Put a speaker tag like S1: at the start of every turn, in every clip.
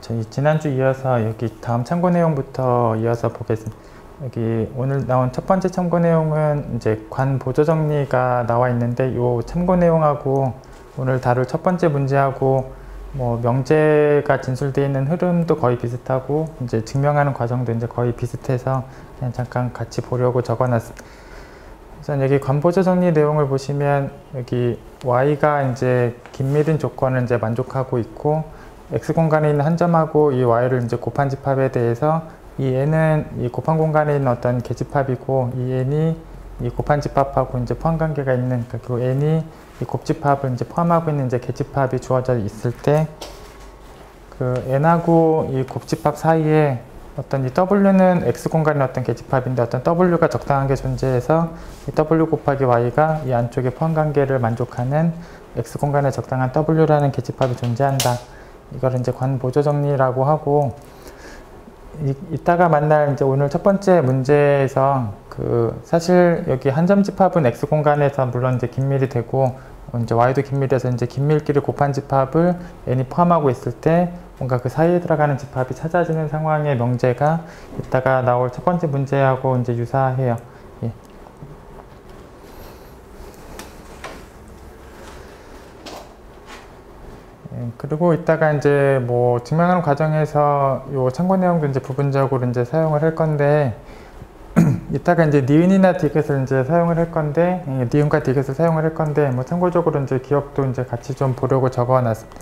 S1: 저희 지난주 이어서 여기 다음 참고 내용부터 이어서 보겠습니다. 여기 오늘 나온 첫 번째 참고 내용은 이제 관 보조 정리가 나와 있는데, 요 참고 내용하고 오늘 다룰 첫 번째 문제하고 뭐 명제가 진술되어 있는 흐름도 거의 비슷하고 이제 증명하는 과정도 이제 거의 비슷해서 그냥 잠깐 같이 보려고 적어놨습니다. 우선 여기 관 보조 정리 내용을 보시면 여기 y가 이제 긴밀인 조건을 이제 만족하고 있고, x 공간에 있는 한 점하고 이 y를 이제 곱한 집합에 대해서 이 n은 이 곱한 공간에 있는 어떤 계집합이고, 이 n이 이 곱한 집합하고 이제 포함 관계가 있는, 그러니까 그 n이 이 곱집합을 이제 포함하고 있는 이제 계집합이 주어져 있을 때, 그 n하고 이 곱집합 사이에 어떤 이 w는 x 공간의 어떤 계집합인데 어떤 w가 적당한 게 존재해서 이 w 곱하기 y가 이 안쪽에 포함 관계를 만족하는 x 공간에 적당한 w라는 계집합이 존재한다. 이걸 이제 관 보조 정리라고 하고, 이따가 만날 이제 오늘 첫 번째 문제에서 그 사실 여기 한 점 집합은 x 공간에서 물론 이제 긴밀이 되고 이제 y도 긴밀해서 이제 긴밀끼리 곱한 집합을 n이 포함하고 있을 때 뭔가 그 사이에 들어가는 집합이 찾아지는 상황의 명제가 이따가 나올 첫 번째 문제하고 이제 유사해요. 예. 그리고 이따가 이제 뭐 증명하는 과정에서 요 참고 내용도 이제 부분적으로 이제 사용을 할 건데, 이따가 이제 니은이나 디귿을 이제 사용을 할 건데, 니은과 디귿을 사용을 할 건데, 뭐 참고적으로 이제 기억도 이제 같이 좀 보려고 적어놨습니다.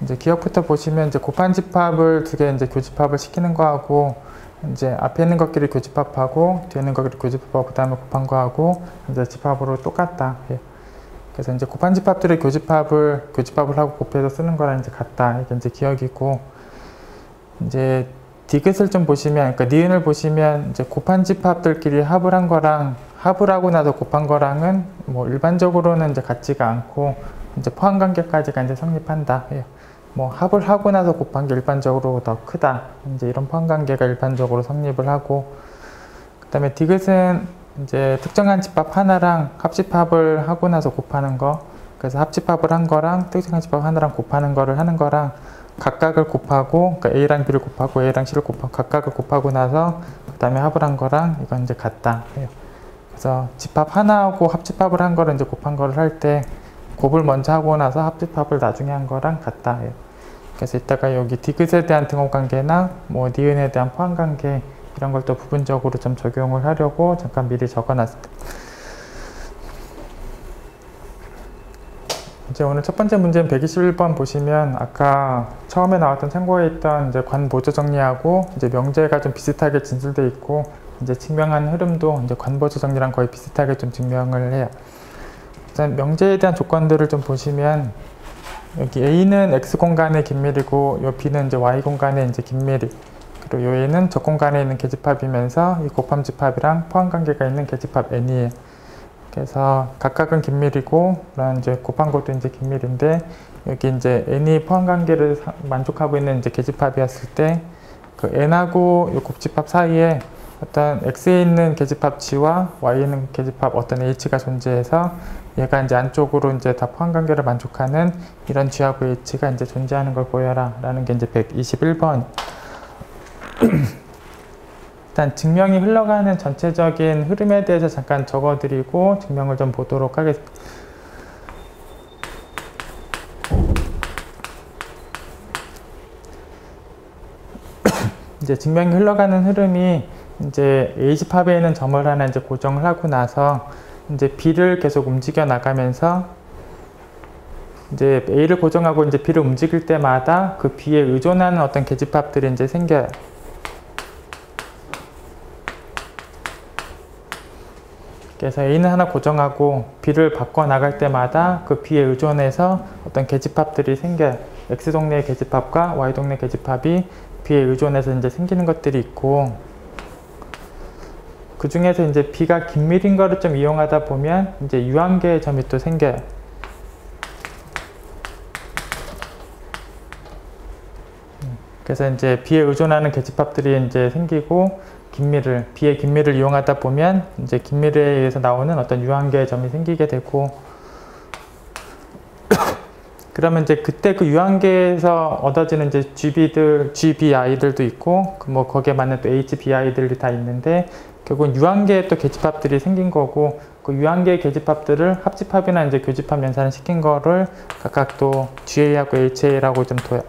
S1: 이제 기억부터 보시면 이제 곱한 집합을 두 개 이제 교집합을 시키는 거하고, 이제 앞에 있는 것끼리 교집합하고 뒤에 있는 것끼리 교집합하고 그다음에 곱한 거하고 이제 집합으로 똑같다. 예. 그래서 이제 곱한 집합들의 교집합을 하고 곱해서 쓰는 거랑 이제 같다. 이게 이제 기억이고, 이제 디귿을 좀 보시면, 그러니까 니은을 보시면 이제 곱한 집합들끼리 합을 한 거랑 합을 하고 나서 곱한 거랑은 뭐 일반적으로는 이제 같지가 않고 이제 포함 관계까지가 이제 성립한다. 예. 뭐 합을 하고 나서 곱한 게 일반적으로 더 크다. 이제 이런 포함 관계가 일반적으로 성립을 하고, 그다음에 디귿은 이제 특정한 집합 하나랑 합집합을 하고 나서 곱하는 거, 그래서 합집합을 한 거랑 특정한 집합 하나랑 곱하는 거를 하는 거랑 각각을 곱하고, 그러니까 a랑 b를 곱하고 a랑 c를 곱하고 각각을 곱하고 나서 그 다음에 합을 한 거랑 이건 이제 같다 해요. 그래서 집합 하나하고 합집합을 한 거를 이제 곱한 거를 할 때 곱을 먼저 하고 나서 합집합을 나중에 한 거랑 같다 해요. 그래서 이따가 여기 디귿에 대한 등호관계나 뭐 니은에 대한 포함관계 이런 걸 또 부분적으로 좀 적용을 하려고 잠깐 미리 적어놨습니다. 이제 오늘 첫 번째 문제는 121번 보시면 아까 처음에 나왔던 참고에 있던 이제 관 보조 정리하고 이제 명제가 좀 비슷하게 진술되어 있고, 이제 증명한 흐름도 이제 관 보조 정리랑 거의 비슷하게 좀 증명을 해요. 일단 명제에 대한 조건들을 좀 보시면, 여기 A는 X 공간의 긴밀이고, 요 B는 이제 Y 공간의 이제 긴밀이, 그리고 요 A는 저 공간에 있는 계집합이면서 이 곱함 집합이랑 포함 관계가 있는 계집합 N이에요. 그래서 각각은 긴밀이고, 그런 이제 곱한 것도 이제 긴밀인데, 여기 이제 N이 포함 관계를 만족하고 있는 이제 계집합이었을 때, 그 N하고 이 곱집합 사이에 어떤 X에 있는 계집합 G와 Y에 있는 계집합 어떤 H가 존재해서 얘가 이제 안쪽으로 이제 다 포함 관계를 만족하는 이런 G하고 H가 이제 존재하는 걸 보여라 라는 게 이제 121번. 일단 증명이 흘러가는 전체적인 흐름에 대해서 잠깐 적어드리고 증명을 좀 보도록 하겠습니다. 이제 증명이 흘러가는 흐름이 이제 A집합에 있는 점을 하나 이제 고정을 하고 나서 이제 B를 계속 움직여 나가면서 이제 A를 고정하고 이제 B를 움직일 때마다 그 B에 의존하는 어떤 계집합들이 이제 생겨요. 그래서 A는 하나 고정하고 B를 바꿔 나갈 때마다 그 B에 의존해서 어떤 계집합들이 생겨요. X 동네의 계집합과 Y 동네 계집합이 B에 의존해서 이제 생기는 것들이 있고, 그 중에서 이제 B가 긴밀인 거를 좀 이용하다 보면 이제 유한계의 점이 또 생겨요. 그래서 이제 B에 의존하는 계집합들이 이제 생기고, B의 긴밀을 이용하다 보면 이제 긴밀에 의해서 나오는 어떤 유한계의 점이 생기게 되고, 그러면 이제 그때 그 유한계에서 얻어지는 이제 GBI들도 있고, 뭐 거기에 맞는 또 HBI들이 다 있는데, 결국은 유한계에 또 계집합들이 생긴 거고, 그 유한계 계집합들을 합집합이나 이제 교집합 연산을 시킨 거를 각각 또 GA하고 HA라고 좀 둬요.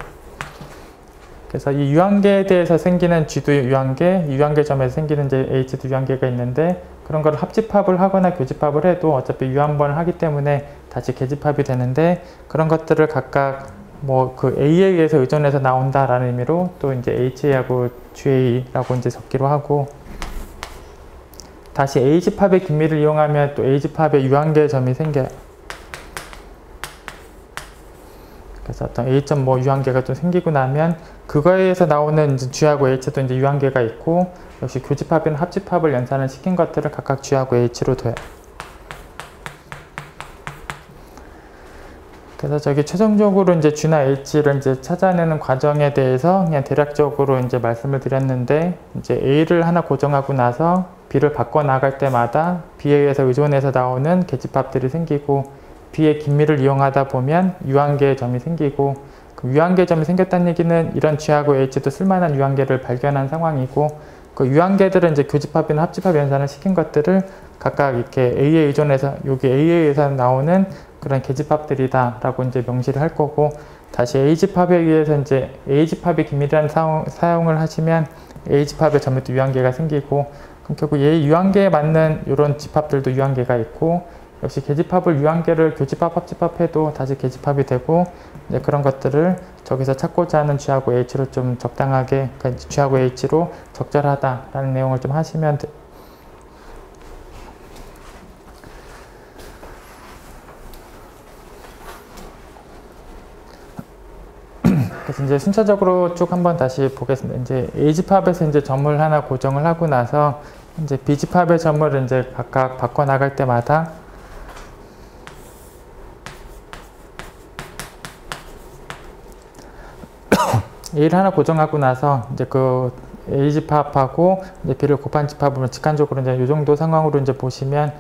S1: 그래서 이 유한계에 대해서 생기는 G도 유한계, 유한계점에서 생기는 이제 H도 유한계가 있는데, 그런 걸 합집합을 하거나 교집합을 해도 어차피 유한번을 하기 때문에 다시 계집합이 되는데, 그런 것들을 각각 뭐 그 A에 의해서 의존해서 나온다라는 의미로 또 이제 HA하고 GA라고 이제 적기로 하고, 다시 A집합의 긴밀을 이용하면 또 A집합의 유한계 점이 생겨요. 그래서 어떤 A점 뭐 유한계가 좀 생기고 나면 그거에 의해서 나오는 이제 G하고 H도 이제 유한계가 있고, 역시 교집합이나 합집합을 연산을 시킨 것들을 각각 G하고 H로 둬요. 그래서 저기 최종적으로 이제 G나 H를 이제 찾아내는 과정에 대해서 그냥 대략적으로 이제 말씀을 드렸는데, 이제 A를 하나 고정하고 나서 B를 바꿔 나갈 때마다 B에 의해서 의존해서 나오는 계집합들이 생기고, B의 긴밀을 이용하다 보면 유한계의 점이 생기고, 그 유한계 점이 생겼다는 얘기는 이런 G하고 H도 쓸만한 유한계를 발견한 상황이고, 그 유한계들은 이제 교집합이나 합집합 연산을 시킨 것들을 각각 이렇게 A에 의존해서 여기 A에 의해서 나오는 그런 계집합들이다 라고 이제 명시를 할 거고, 다시 A집합에 의해서 이제 A집합의 긴밀이라는 사용을 하시면 A집합의 점에도 유한계가 생기고, 그럼 결국 A 유한계에 맞는 이런 집합들도 유한계가 있고, 역시 계집합을 유한계를 교집합, 합집합 해도 다시 계집합이 되고, 이제 그런 것들을 저기서 찾고자 하는 G하고 H로 좀 적당하게, 그러니까 G하고 H로 적절하다라는 내용을 좀 하시면 돼요. 그래서 이제 순차적으로 쭉 한번 다시 보겠습니다. 이제 A집합에서 이제 점을 하나 고정을 하고 나서 이제 B집합의 점을 이제 각각 바꿔 나갈 때마다 A를 하나 고정하고 나서 이제 그 A집합하고 이제 B를 곱한 집합으로 직관적으로 이제 이 정도 상황으로 이제 보시면,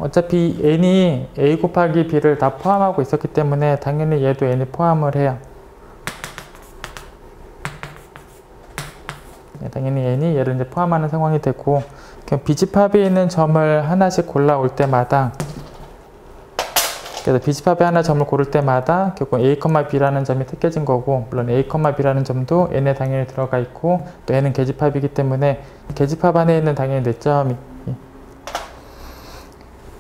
S1: 어차피 N이 A 곱하기 B를 다 포함하고 있었기 때문에 당연히 얘도 N이 포함을 해요. 당연히 N이 얘를 이제 포함하는 상황이 되고, B집합에 있는 점을 하나씩 골라올 때마다, 그래서 B집합에 하나 점을 고를 때마다 결국 A, B라는 점이 택해진 거고, 물론 A, B라는 점도 N에 당연히 들어가 있고, 또 N은 계집합이기 때문에 계집합 안에 있는 당연히 4점이.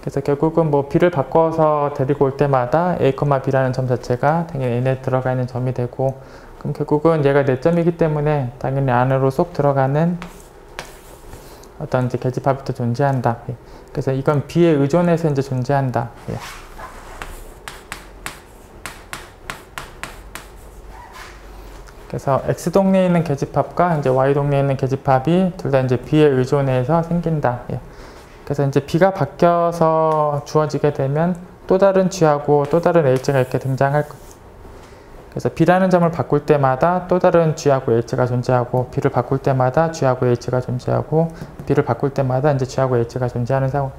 S1: 그래서 결국은 뭐 B를 바꿔서 데리고 올 때마다 A, B라는 점 자체가 당연히 N에 들어가 있는 점이 되고, 그럼 결국은 얘가 4점이기 때문에 당연히 안으로 쏙 들어가는 어떤 이제 계집합이 또 존재한다. 그래서 이건 B에 의존해서 이제 존재한다. 그래서 X 동네에 있는 계집합과 이제 Y 동네에 있는 계집합이 둘 다 이제 B에 의존해서 생긴다. 그래서 이제 B가 바뀌어서 주어지게 되면 또 다른 G하고 또 다른 H가 이렇게 등장할 거예요. 그래서 B라는 점을 바꿀 때마다 또 다른 G하고 H가 존재하고, B를 바꿀 때마다 G하고 H가 존재하고, B를 바꿀 때마다 이제 G하고 H가 존재하는 상황.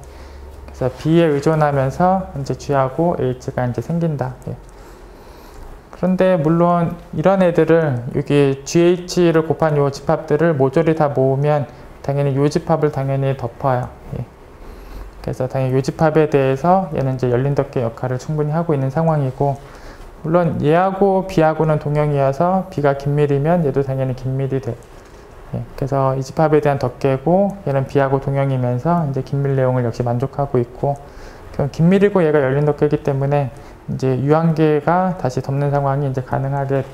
S1: 그래서 B에 의존하면서 이제 G하고 H가 이제 생긴다. 그런데 물론 이런 애들을 여기 GH를 곱한 요 집합들을 모조리 다 모으면 당연히 요 집합을 당연히 덮어요. 그래서 당연히 요 집합에 대해서 얘는 이제 열린 덮개 역할을 충분히 하고 있는 상황이고, 물론 얘하고 B하고는 동형이어서 B가 긴밀이면 얘도 당연히 긴밀이 돼. 그래서 이 집합에 대한 덮개고, 얘는 B하고 동형이면서 이제 긴밀 내용을 역시 만족하고 있고, 그럼 긴밀이고 얘가 열린 덮개이기 때문에 이제 유한계가 다시 덮는 상황이 이제 가능하게.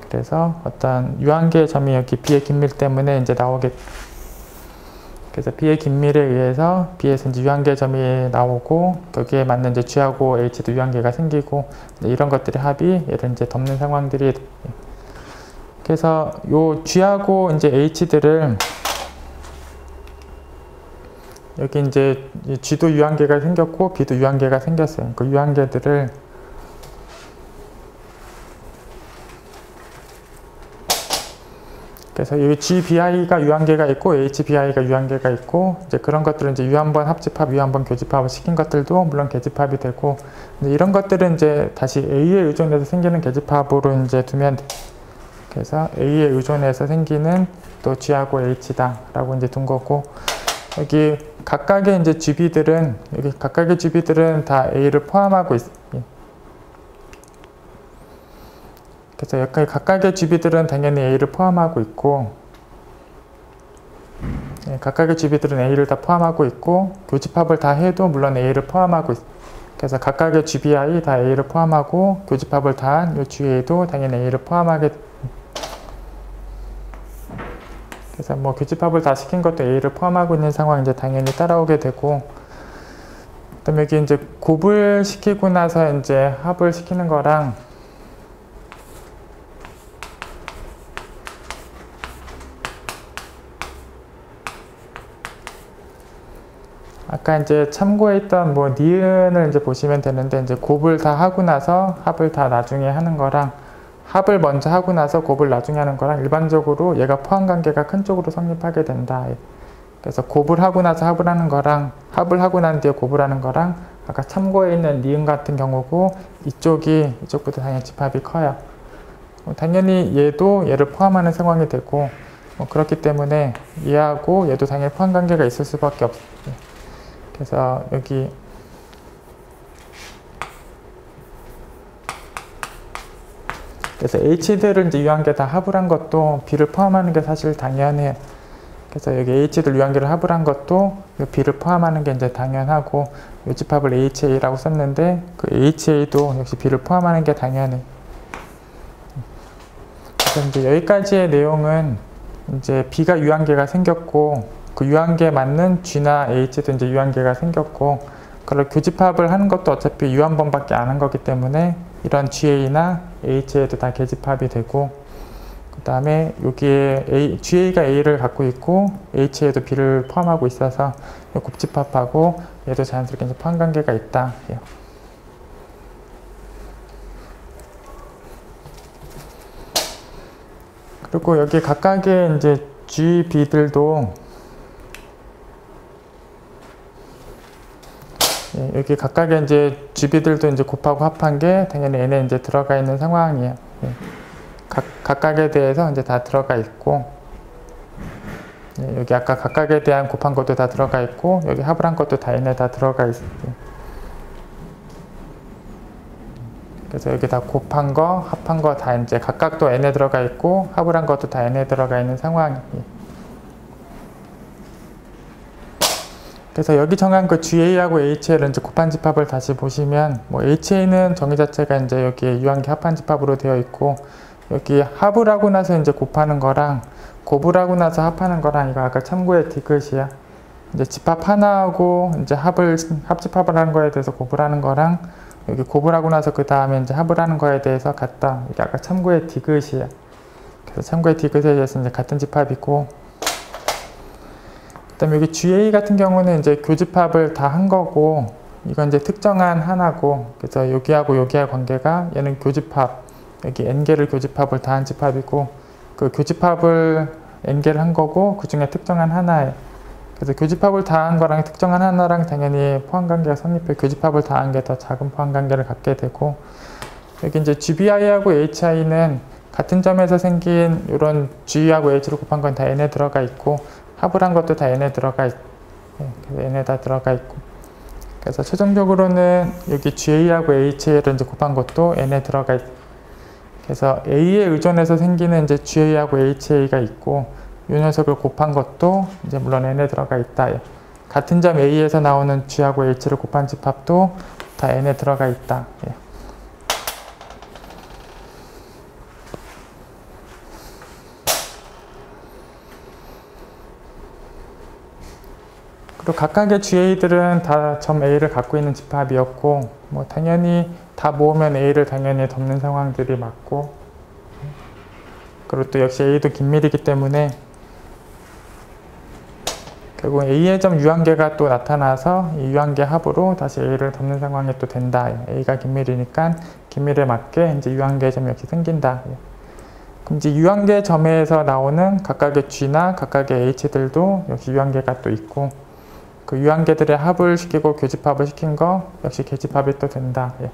S1: 그래서 어떤 유한계 점이 여기 B의 긴밀 때문에 이제 나오게. 그래서 B의 긴밀에 의해서 B에서 이제 유한계 점이 나오고, 거기에 맞는 이제 G하고 H도 유한계가 생기고, 이런 것들의 합이 얘를 이제 덮는 상황들이. 그래서 요 G하고 이제 H들을 여기 이제 G도 유한계가 생겼고 B도 유한계가 생겼어요. 그 유한계들을 그래서 여기 GBI가 유한계가 있고 HBI가 유한계가 있고 이제 그런 것들은 이제 유한번 합집합, 유한번 교집합을 시킨 것들도 물론 계집합이 되고 이제 이런 것들은 이제 다시 A에 의존해서 생기는 계집합으로 이제 두면 돼. 그래서 A에 의존해서 생기는 또 G하고 H다라고 이제 둔 거고 여기 각각의 이제 GB들은 여기 각각의 GB들은 다 A를 포함하고 있어. 그래서 여기 각각의 GB들은 당연히 A를 포함하고 있고 각각의 GB들은 A를 다 포함하고 있고 교집합을 다 해도 물론 A를 포함하고 있어. 그래서 각각의 GBI 다 A를 포함하고 교집합을 다 한 이 GA도 당연히 A를 포함하게. 그래서 뭐 교집합을 다 시킨 것도 A를 포함하고 있는 상황이 이제 당연히 따라오게 되고 그다음에 여기 이제 곱을 시키고 나서 이제 합을 시키는 거랑 아까 이제 참고했던 뭐 니은을 이제 보시면 되는데 이제 곱을 다 하고 나서 합을 다 나중에 하는 거랑 합을 먼저 하고 나서 곱을 나중에 하는 거랑 일반적으로 얘가 포함관계가 큰 쪽으로 성립하게 된다. 그래서 곱을 하고 나서 합을 하는 거랑 합을 하고 난 뒤에 곱을 하는 거랑 아까 참고해 있는 니은 같은 경우고 이쪽보다 당연히 집합이 커요. 당연히 얘도 얘를 포함하는 상황이 되고 그렇기 때문에 얘하고 얘도 당연히 포함관계가 있을 수밖에 없어요. 그래서 여기 그래서 H들을 이제 유한계 다 합을 한 것도 B를 포함하는 게 사실 당연해요. 그래서 여기 H들 유한계를 합을 한 것도 B를 포함하는 게 이제 당연하고 이 집합을 HA라고 썼는데 그 HA도 역시 B를 포함하는 게 당연해. 그래서 이제 여기까지의 내용은 이제 B가 유한계가 생겼고 그 유한계에 맞는 G나 H도 이제 유한계가 생겼고 그걸 교집합을 하는 것도 어차피 유한번밖에 안 한 거기 때문에 이런 GA나 HA도 다 계집합이 되고 그 다음에 여기에 GA가 A를 갖고 있고 HA도 B를 포함하고 있어서 곱집합하고 얘도 자연스럽게 이제 포함관계가 있다. 그리고 여기 각각의 이제 GB들도 여기 각각의 이제 GB들도 이제 곱하고 합한 게 당연히 N에 이제 들어가 있는 상황이에요. 각각에 대해서 이제 다 들어가 있고, 여기 아까 각각에 대한 곱한 것도 다 들어가 있고, 여기 합을 한 것도 다 N에 다 들어가 있어요. 그래서 여기 다 곱한 거, 합한 거 다 이제 각각도 N에 들어가 있고, 합을 한 것도 다 N에 들어가 있는 상황이에요. 그래서 여기 정한 그 GA하고 HA를 이제 곱한 집합을 다시 보시면, 뭐 HA는 정의 자체가 이제 여기 유한계 합한 집합으로 되어 있고, 여기 합을 하고 나서 이제 곱하는 거랑, 곱을 하고 나서 합하는 거랑, 이거 아까 참고의 디귿이야. 이제 집합 하나하고 이제 합집합을 하는 거에 대해서 곱을 하는 거랑, 여기 곱을 하고 나서 그 다음에 이제 합을 하는 거에 대해서 같다. 이게 아까 참고의 디귿이야. 그래서 참고의 디귿에 대해서 이제 같은 집합이고, 그 다음에 여기 GA 같은 경우는 이제 교집합을 다 한 거고, 이건 이제 특정한 하나고, 그래서 여기하고 여기의 관계가 얘는 교집합, 여기 N개를 교집합을 다 한 집합이고, 그 교집합을 N개를 한 거고, 그 중에 특정한 하나예요. 그래서 교집합을 다 한 거랑 특정한 하나랑 당연히 포함관계가 성립해 교집합을 다 한 게 더 작은 포함관계를 갖게 되고, 여기 이제 GBI하고 HI는 같은 점에서 생긴 이런 G하고 H를 곱한 건 다 N에 들어가 있고, 합을 한 것도 다 N에 들어가 있고, N에 다 들어가 있고, 그래서 최종적으로는 여기 GA하고 HA를 이제 곱한 것도 N에 들어가 있고, 그래서 A에 의존해서 생기는 이제 GA하고 HA가 있고, 이 녀석을 곱한 것도 이제 물론 N에 들어가 있다. 같은 점 A에서 나오는 G하고 H를 곱한 집합도 다 N에 들어가 있다. 그리고 각각의 GA들은 다 점 A를 갖고 있는 집합이었고, 뭐 당연히 다 모으면 A를 당연히 덮는 상황들이 맞고, 그리고 또 역시 A도 긴밀이기 때문에 결국 A의 점 유한계가 또 나타나서 이 유한계 합으로 다시 A를 덮는 상황이 또 된다. A가 긴밀이니까 긴밀에 맞게 이제 유한계 점 역시 생긴다. 그럼 이제 유한계 점에서 나오는 각각의 G나 각각의 H들도 역시 유한계가 또 있고, 그 유한계들의 합을 시키고 교집합을 시킨 거 역시 계집합이 또 된다. 예.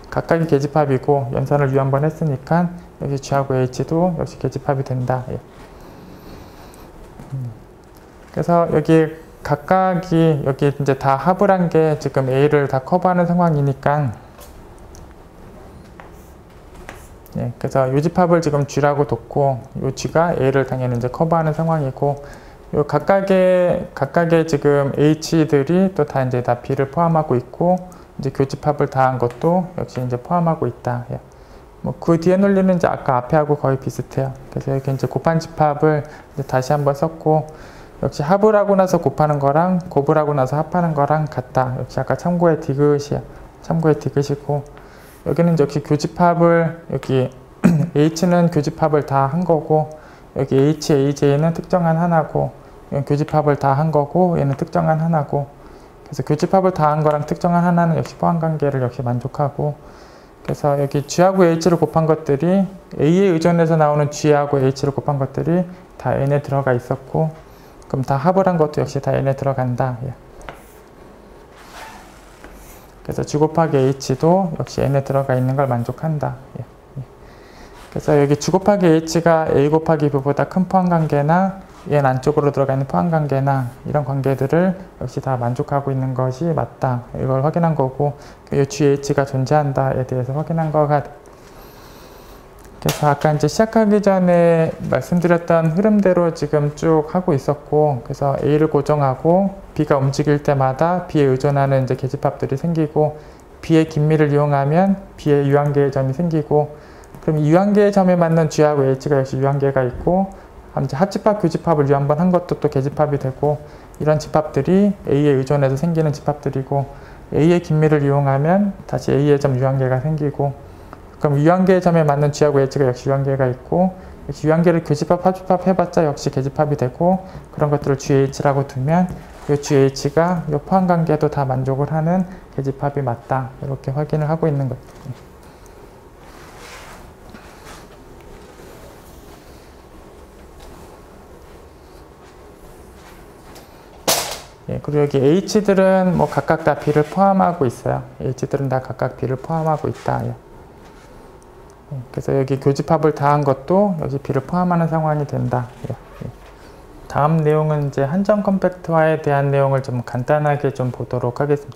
S1: 각각이 계집합이고 연산을 U 한번 했으니까 역시 G하고 H도 역시 계집합이 된다. 예. 그래서 여기 각각이 여기 이제 다 합을 한 게 지금 A를 다 커버하는 상황이니까, 예, 그래서 요 집합을 지금 G라고 뒀고 요 G가 A를 당연히 이제 커버하는 상황이고, 요 각각의 지금 H들이 또 다 이제 다 B를 포함하고 있고, 이제 교집합을 다 한 것도 역시 이제 포함하고 있다. 예. 뭐 그 뒤에 논리는 이제 아까 앞에 하고 거의 비슷해요. 그래서 이렇게 이제 곱한 집합을 이제 다시 한번 썼고, 역시 합을 하고 나서 곱하는 거랑 곱을 하고 나서 합하는 거랑 같다. 역시 아까 참고의 디귿이야. 참고의 디귿이고, 여기는 역시 교집합을 여기 H는 교집합을 다 한 거고, 여기 H, AJ는 특정한 하나고, 이건 교집합을 다 한 거고, 얘는 특정한 하나고, 그래서 교집합을 다 한 거랑 특정한 하나는 역시 포함관계를 역시 만족하고, 그래서 여기 G하고 H를 곱한 것들이 A에 의존해서 나오는 G하고 H를 곱한 것들이 다 N에 들어가 있었고, 그럼 다 합을 한 것도 역시 다 N에 들어간다. 예. 그래서 G 곱하기 H도 역시 N에 들어가 있는 걸 만족한다. 예. 그래서 여기 G 곱하기 H가 A 곱하기 B보다 큰 포함관계나 얘는 안쪽으로 들어가 있는 포함관계나 이런 관계들을 역시 다 만족하고 있는 것이 맞다. 이걸 확인한 거고, 이 GH가 존재한다에 대해서 확인한 거가. 그래서 아까 이제 시작하기 전에 말씀드렸던 흐름대로 지금 쭉 하고 있었고, 그래서 A를 고정하고 B가 움직일 때마다 B에 의존하는 이제 계집합들이 생기고, B의 긴밀을 이용하면 B의 유한계의 점이 생기고, 그럼 이 유한계의 점에 맞는 G하고 H가 역시 유한계가 있고, 이제 합집합, 교집합을 한번 한 것도 또 계집합이 되고, 이런 집합들이 A에 의존해서 생기는 집합들이고, A의 긴밀을 이용하면 다시 A의 점 유한계가 생기고, 그럼 유한계의 점에 맞는 G하고 H가 역시 유한계가 있고, 역시 유한계를 교집합, 합집합 해봤자 역시 계집합이 되고, 그런 것들을 GH라고 두면 이 GH가 이 포함관계도 다 만족을 하는 계집합이 맞다. 이렇게 확인을 하고 있는 거죠. 예, 그리고 여기 H들은 뭐 각각 다 B를 포함하고 있어요. H들은 다 각각 B를 포함하고 있다. 예. 그래서 여기 교집합을 다 한 것도 여기 B를 포함하는 상황이 된다. 예. 다음 내용은 이제 한정 컴팩트화에 대한 내용을 좀 간단하게 좀 보도록 하겠습니다.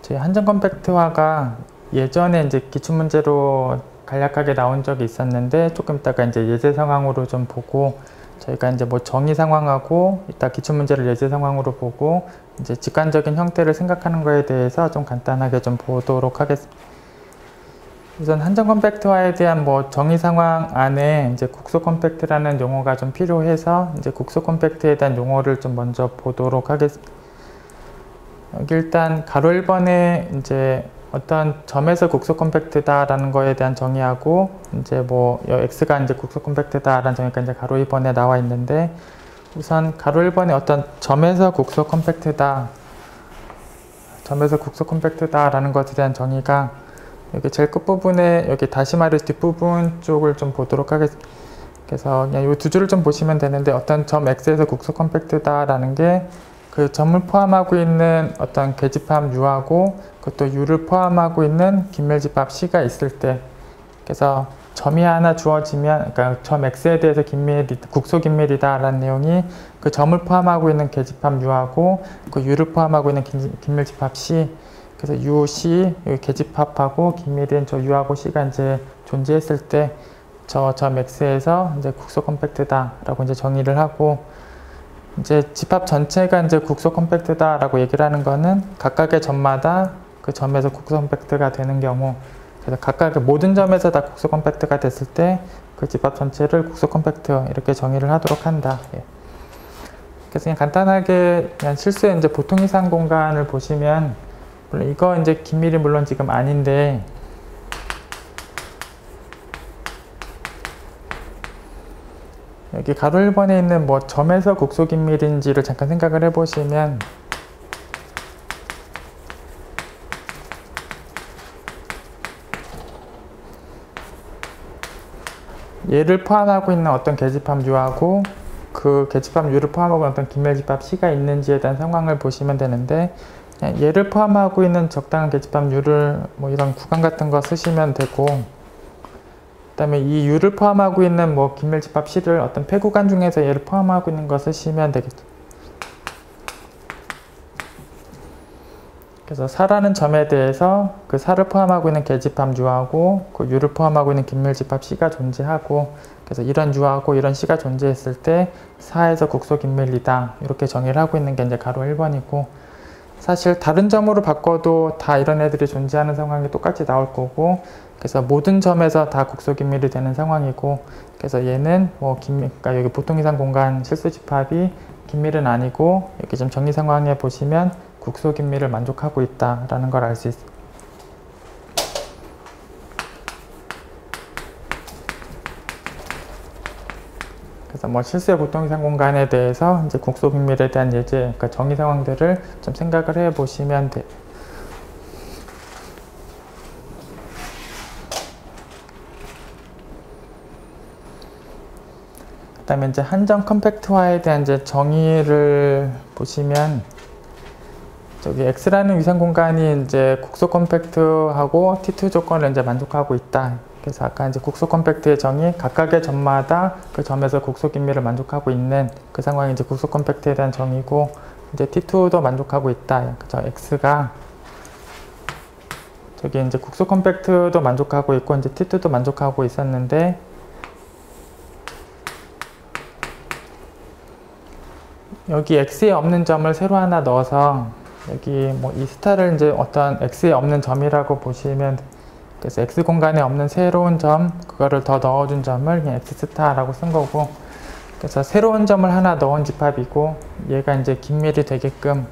S1: 저희 한정 컴팩트화가 예전에 이제 기출문제로 간략하게 나온 적이 있었는데, 조금 이따가 이제 예제 상황으로 좀 보고, 저희가 이제 뭐 정의 상황하고 이따 기출문제를 예제 상황으로 보고 이제 직관적인 형태를 생각하는 거에 대해서 좀 간단하게 좀 보도록 하겠습니다. 우선 한정 컴팩트화에 대한 뭐 정의 상황 안에 이제 국소 컴팩트라는 용어가 좀 필요해서 이제 국소 컴팩트에 대한 용어를 좀 먼저 보도록 하겠습니다. 여기 일단 가로 1번에 이제 어떤 점에서 국소 컴팩트다라는 거에 대한 정의하고, 이제 뭐 x가 이제 국소 컴팩트다라는 정의가 이제 가로 2번에 나와 있는데, 우선 가로 1번에 어떤 점에서 국소 컴팩트다라는 것에 대한 정의가 여기 제일 끝부분에 여기 다시 말해 뒷부분 쪽을 좀 보도록 하겠습니다. 그래서 그냥 이 두 줄을 좀 보시면 되는데, 어떤 점 x에서 국소 컴팩트다라는 게 그 점을 포함하고 있는 어떤 계집합 U하고 그것도 U를 포함하고 있는 긴밀집합 C가 있을 때, 그래서 점이 하나 주어지면, 그러니까 점 X에 대해서 국소 긴밀이다 라는 내용이 그 점을 포함하고 있는 계집합 U하고 그 U를 포함하고 있는 긴밀집합 C, 그래서 U, C, 계집합하고 긴밀인 저 U하고 C가 이제 존재했을 때 저 점 X에서 이제 국소 컴팩트다 라고 이제 정의를 하고, 이제 집합 전체가 이제 국소 컴팩트다라고 얘기를 하는 거는 각각의 점마다 그 점에서 국소 컴팩트가 되는 경우, 그래서 각각의 모든 점에서 다 국소 컴팩트가 됐을 때 그 집합 전체를 국소 컴팩트 이렇게 정의를 하도록 한다. 예. 그래서 그냥 간단하게 그냥 실수의 이제 보통 이상 공간을 보시면, 물론 이거 이제 긴밀이 물론 지금 아닌데, 여기 가로 1번에 있는 뭐 점에서 국소 긴밀인지를 잠깐 생각을 해보시면, 얘를 포함하고 있는 어떤 계집합 U하고 그 계집합 U를 포함하고 있는 어떤 긴밀집합 C가 있는지에 대한 상황을 보시면 되는데, 얘를 포함하고 있는 적당한 계집합 U를 뭐 이런 구간 같은 거 쓰시면 되고, 그 다음에 이 U를 포함하고 있는 뭐 긴밀집합 C를 어떤 폐구간 중에서 얘를 포함하고 있는 거 쓰시면 되겠죠. 그래서 4라는 점에 대해서 그 4를 포함하고 있는 계집합 U하고 그 U를 포함하고 있는 긴밀집합 C가 존재하고, 그래서 이런 U하고 이런 C가 존재했을 때 4에서 국소 긴밀이다, 이렇게 정의를 하고 있는 게 이제 가로 1번이고, 사실 다른 점으로 바꿔도 다 이런 애들이 존재하는 상황이 똑같이 나올 거고, 그래서 모든 점에서 다 국소 긴밀이 되는 상황이고, 그래서 얘는 뭐 그러니까 여기 보통 이상 공간 실수 집합이 긴밀은 아니고, 여기 좀 정의 상황에 보시면 국소 긴밀을 만족하고 있다라는 걸 알 수 있어요. 그래서 뭐 실수의 보통 이상 공간에 대해서 이제 국소 긴밀에 대한 예제, 그러니까 정의 상황들을 좀 생각을 해 보시면 돼요. 그 다음에 이제 한정 컴팩트화에 대한 이제 정의를 보시면, 저기 X라는 위상 공간이 이제 국소 컴팩트하고 T2 조건을 이제 만족하고 있다. 그래서 아까 이제 국소 컴팩트의 정의, 각각의 점마다 그 점에서 국소 긴밀을 만족하고 있는 그 상황이 이제 국소 컴팩트에 대한 정의고, 이제 T2도 만족하고 있다. 그죠? X가 저기 이제 국소 컴팩트도 만족하고 있고, 이제 T2도 만족하고 있었는데, 여기 X에 없는 점을 새로 하나 넣어서 여기 뭐 이 스타를 이제 어떤 X에 없는 점이라고 보시면, 그래서 X 공간에 없는 새로운 점, 그거를 더 넣어준 점을 그냥 X 스타라고 쓴 거고, 그래서 새로운 점을 하나 넣은 집합이고, 얘가 이제 긴밀이 되게끔,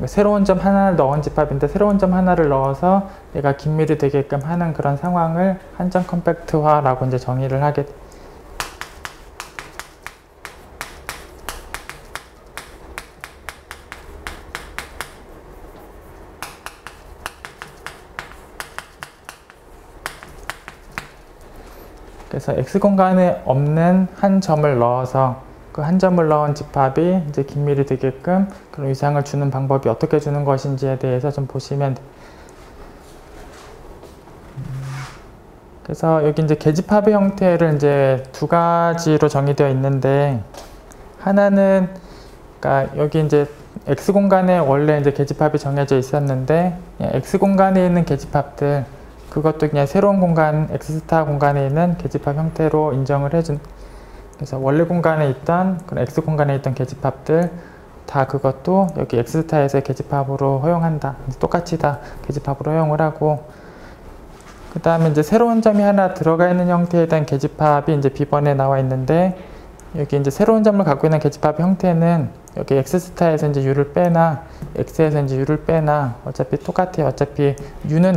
S1: 새로운 점 하나를 넣은 집합인데 새로운 점 하나를 넣어서 얘가 긴밀이 되게끔 하는 그런 상황을 한정 컴팩트화라고 이제 정의를 하게 돼요. 그래서 X 공간에 없는 한 점을 넣어서 그 한 점을 넣은 집합이 이제 긴밀이 되게끔 그런 위상을 주는 방법이 어떻게 주는 것인지에 대해서 좀 보시면 돼요. 그래서 여기 이제 계집합의 형태를 이제 두 가지로 정의되어 있는데, 하나는 그러니까 여기 이제 X 공간에 원래 이제 계집합이 정해져 있었는데, X 공간에 있는 계집합들, 그것도 그냥 새로운 공간, X스타 공간에 있는 계집합 형태로 인정을 해준. 그래서 원래 공간에 있던, 그런 X 공간에 있던 계집합들, 다 그것도 여기 X스타에서의 계집합으로 허용한다. 똑같이 다 계집합으로 허용을 하고, 그 다음에 이제 새로운 점이 하나 들어가 있는 형태에 대한 계집합이 이제 B번에 나와 있는데, 여기 이제 새로운 점을 갖고 있는 계집합의 형태는 여기 X스타에서 이제 U를 빼나, X에서 이제 U를 빼나, 어차피 똑같아요. 어차피 U는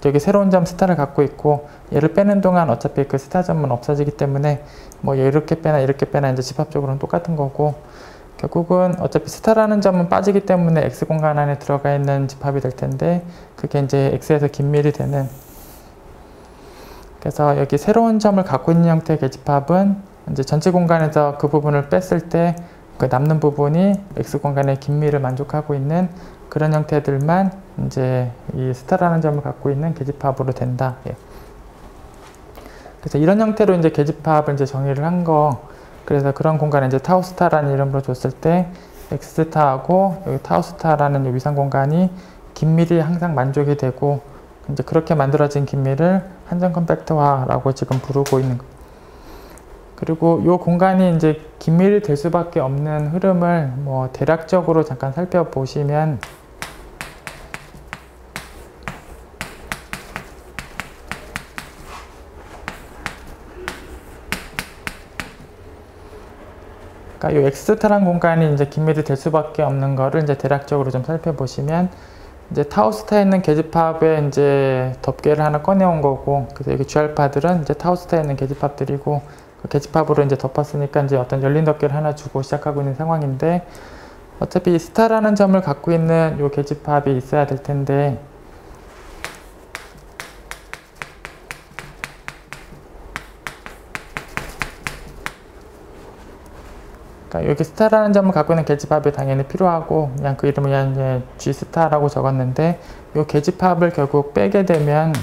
S1: 여기 새로운 점 스타를 갖고 있고, 얘를 빼는 동안 어차피 그 스타 점은 없어지기 때문에 뭐 이렇게 빼나 이렇게 빼나 이제 집합적으로는 똑같은 거고, 결국은 어차피 스타라는 점은 빠지기 때문에 X 공간 안에 들어가 있는 집합이 될 텐데, 그게 이제 X에서 긴밀이 되는. 그래서 여기 새로운 점을 갖고 있는 형태의 계집합은 이제 전체 공간에서 그 부분을 뺐을 때 그 남는 부분이 X 공간의 긴밀을 만족하고 있는 그런 형태들만 이제 이 스타라는 점을 갖고 있는 계집합으로 된다. 예. 그래서 이런 형태로 이제 계집합을 이제 정의를 한 거. 그래서 그런 공간에 이제 타우스타라는 이름으로 줬을 때 X스타하고 여기 타우스타라는 위상 공간이 긴밀이 항상 만족이 되고, 이제 그렇게 만들어진 긴밀을 한정 컴팩트화라고 지금 부르고 있는 거. 그리고 이 공간이 이제 긴밀이 될 수밖에 없는 흐름을 뭐 대략적으로 잠깐 살펴보시면, 그러니까 이 X스타라는 공간이 이제 긴밀이 될 수밖에 없는 거를 이제 대략적으로 좀 살펴보시면, 이제 타우스타에 있는 계집합에 이제 덮개를 하나 꺼내온 거고, 그래서 여기 G알파들은 이제 타우스타에 있는 계집합들이고, 그 계집합으로 이제 덮었으니까 이제 어떤 열린 덮개를 하나 주고 시작하고 있는 상황인데, 어차피 스타라는 점을 갖고 있는 이 계집합이 있어야 될 텐데, 그러니까 여기 스타라는 점을 갖고 있는 계집합이 당연히 필요하고 그냥 그 이름을 그냥 이제 G 스타라고 적었는데 이 계집합을 결국 빼게 되면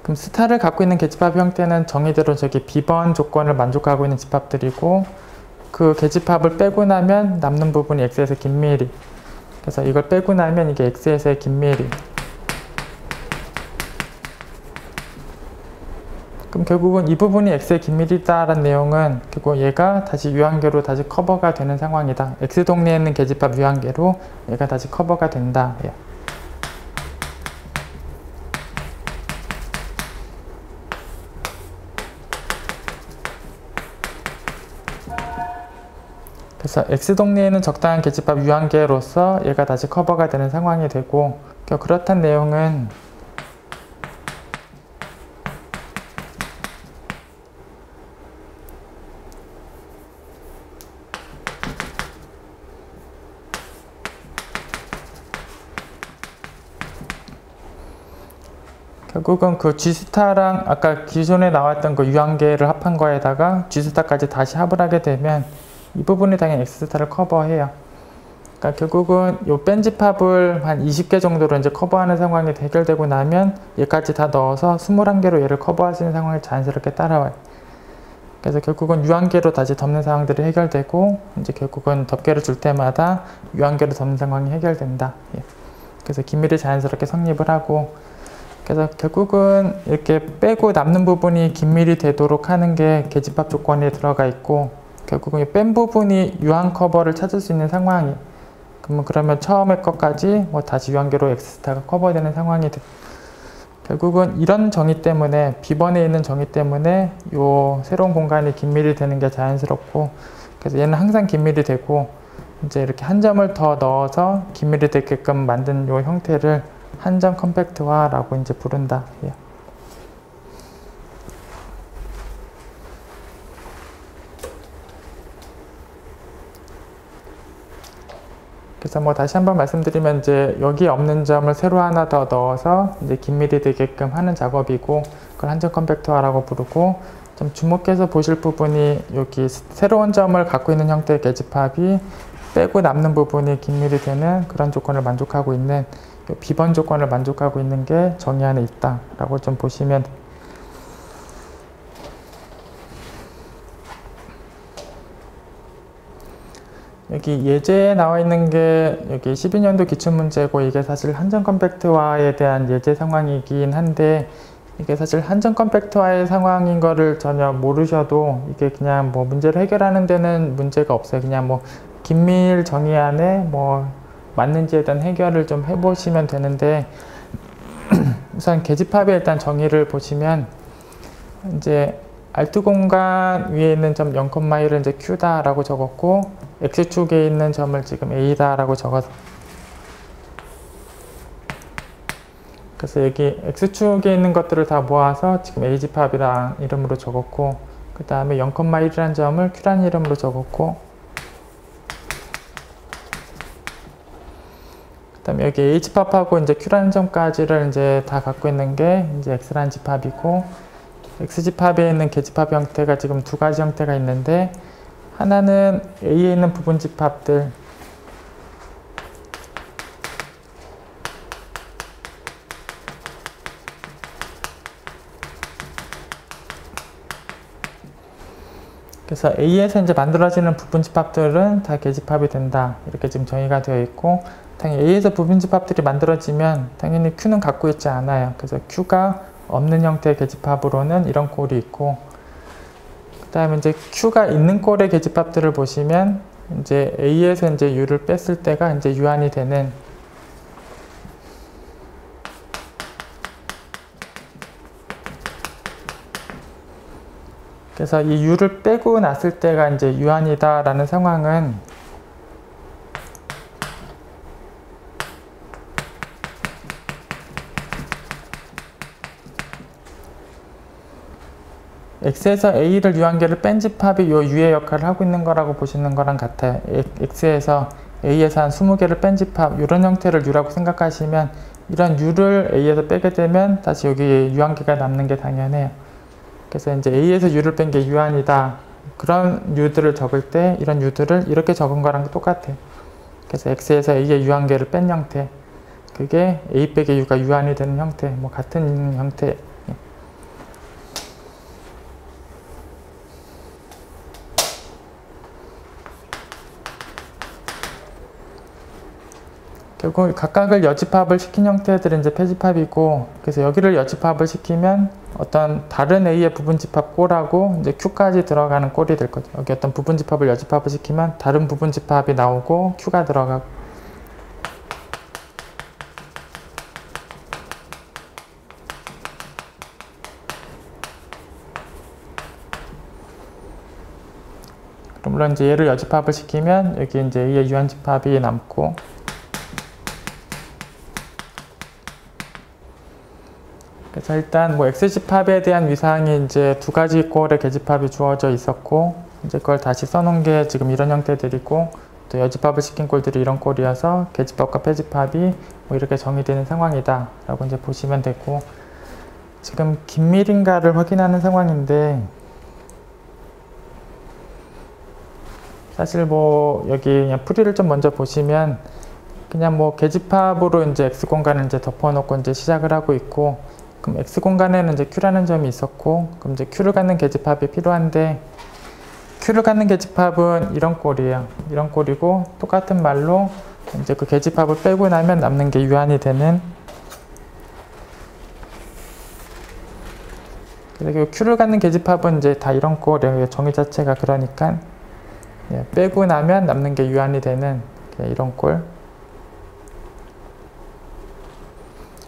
S1: 그럼 스타를 갖고 있는 계집합 형태는 정의대로 저기 B번 조건을 만족하고 있는 집합들이고 그 계집합을 빼고 나면 남는 부분이 X에서 긴밀히 그래서 이걸 빼고 나면 이게 X에서의 긴밀히 그럼 결국은 이 부분이 X의 긴밀이다라는 내용은 결국 얘가 다시 유한계로 다시 커버가 되는 상황이다. X 동네에 있는 계집합 유한계로 얘가 다시 커버가 된다. 예. 그래서 X 동네에는 적당한 계집합 유한계로서 얘가 다시 커버가 되는 상황이 되고 그렇단 내용은 결국은 그 G스타랑 아까 기존에 나왔던 그 유한계를 합한 거에다가 G스타까지 다시 합을 하게 되면 이 부분이 당연히 X스타를 커버해요. 그러니까 결국은 요 뺀 집합을 한 20개 정도로 이제 커버하는 상황이 해결되고 나면 얘까지 다 넣어서 21개로 얘를 커버하시는 상황이 자연스럽게 따라와요. 그래서 결국은 유한계로 다시 덮는 상황들이 해결되고 이제 결국은 덮개를 줄 때마다 유한계로 덮는 상황이 해결된다. 예. 그래서 긴밀히 자연스럽게 성립을 하고 그래서 결국은 이렇게 빼고 남는 부분이 긴밀히 되도록 하는 게 계집합 조건에 들어가 있고 결국은 뺀 부분이 유한 커버를 찾을 수 있는 상황이 그러면 처음의 것까지 뭐 다시 유한계로 X스타가 커버되는 상황이 돼. 결국은 이런 정의 때문에 B번에 있는 정의 때문에 요 새로운 공간이 긴밀히 되는 게 자연스럽고 그래서 얘는 항상 긴밀히 되고 이제 이렇게 한 점을 더 넣어서 긴밀히 되게끔 만든 요 형태를 한점 컴팩트화라고 이제 부른다. 예. 그래서 뭐 다시 한번 말씀드리면 이제 여기 없는 점을 새로 하나 더 넣어서 이제 긴밀히 되게끔 하는 작업이고 그걸 한점 컴팩트화라고 부르고 좀 주목해서 보실 부분이 여기 새로운 점을 갖고 있는 형태의 계집합이 빼고 남는 부분이 긴밀히 되는 그런 조건을 만족하고 있는 B번 조건을 만족하고 있는 게 정의 안에 있다 라고 좀 보시면 여기 예제에 나와 있는 게 여기 12년도 기출문제고 이게 사실 한점 컴팩트화에 대한 예제 상황이긴 한데 이게 사실 한점 컴팩트화의 상황인 거를 전혀 모르셔도 이게 그냥 뭐 문제를 해결하는 데는 문제가 없어요. 그냥 뭐 긴밀 정의 안에 뭐 맞는지에 대한 해결을 좀 해보시면 되는데 우선 계집합의 일단 정의를 보시면 이제 R2 공간 위에 있는 점 0,1을 이제 Q다라고 적었고 X축에 있는 점을 지금 A다라고 적어서 그래서 여기 X축에 있는 것들을 다 모아서 지금 A집합이라는 이름으로 적었고 그 다음에 0,1이라는 점을 Q라는 이름으로 적었고 그다음에 여기 A 집합하고 이제 Q라는 점까지를 이제 다 갖고 있는 게 이제 X라는 집합이고 X 집합에 있는 계집합 형태가 지금 두 가지 형태가 있는데 하나는 A에 있는 부분 집합들 그래서 A에서 이제 만들어지는 부분 집합들은 다 계집합이 된다 이렇게 지금 정의가 되어 있고 당연히 A에서 부분 집합들이 만들어지면 당연히 Q는 갖고 있지 않아요. 그래서 Q가 없는 형태의 계집합으로는 이런 꼴이 있고 그 다음에 이제 Q가 있는 꼴의 계집합들을 보시면 이제 A에서 이제 U를 뺐을 때가 이제 유한이 되는 그래서 이 U를 빼고 났을 때가 이제 유한이다 라는 상황은 X에서 A를 유한계를 뺀 집합이 요 U의 역할을 하고 있는 거라고 보시는 거랑 같아요. X에서 A에서 한 20개를 뺀 집합 이런 형태를 U라고 생각하시면 이런 U를 A에서 빼게 되면 다시 여기 유한계가 남는 게 당연해요. 그래서 이제 A에서 U를 뺀 게 유한이다. 그런 U들을 적을 때 이런 U들을 이렇게 적은 거랑 똑같아. 그래서 X에서 A의 유한계를 뺀 형태. 그게 A 빼기 U가 유한이 되는 형태. 뭐 같은 형태. 결국 각각을 여집합을 시킨 형태들은 이제 패집합이고, 그래서 여기를 여집합을 시키면 어떤 다른 A의 부분집합 꼴하고 이제 Q까지 들어가는 꼴이 될 거죠. 여기 어떤 부분집합을 여집합을 시키면 다른 부분집합이 나오고 Q가 들어가고. 그럼 물론 이제 얘를 여집합을 시키면 여기 이제 A의 유한집합이 남고, 그래서 일단 뭐 X집합에 대한 위상이 이제 두 가지 꼴의 계집합이 주어져 있었고, 이제 그걸 다시 써놓은 게 지금 이런 형태들이고, 또 여집합을 시킨 꼴들이 이런 꼴이어서 계집합과 패집합이 뭐 이렇게 정의되는 상황이다 라고 이제 보시면 되고, 지금 긴밀인가를 확인하는 상황인데, 사실 뭐 여기 그냥 풀이를 좀 먼저 보시면 그냥 뭐 계집합으로 이제 X 공간을 이제 덮어놓고 이제 시작을 하고 있고, 그럼 X 공간에는 이제 Q라는 점이 있었고, 그럼 이제 Q를 갖는 계집합이 필요한데, Q를 갖는 계집합은 이런 꼴이에요. 이런 꼴이고, 똑같은 말로 이제 그 계집합을 빼고 나면 남는 게 유한이 되는. 그래서 Q를 갖는 계집합은 이제 다 이런 꼴이에요. 정의 자체가 그러니까 빼고 나면 남는 게 유한이 되는 이런 꼴.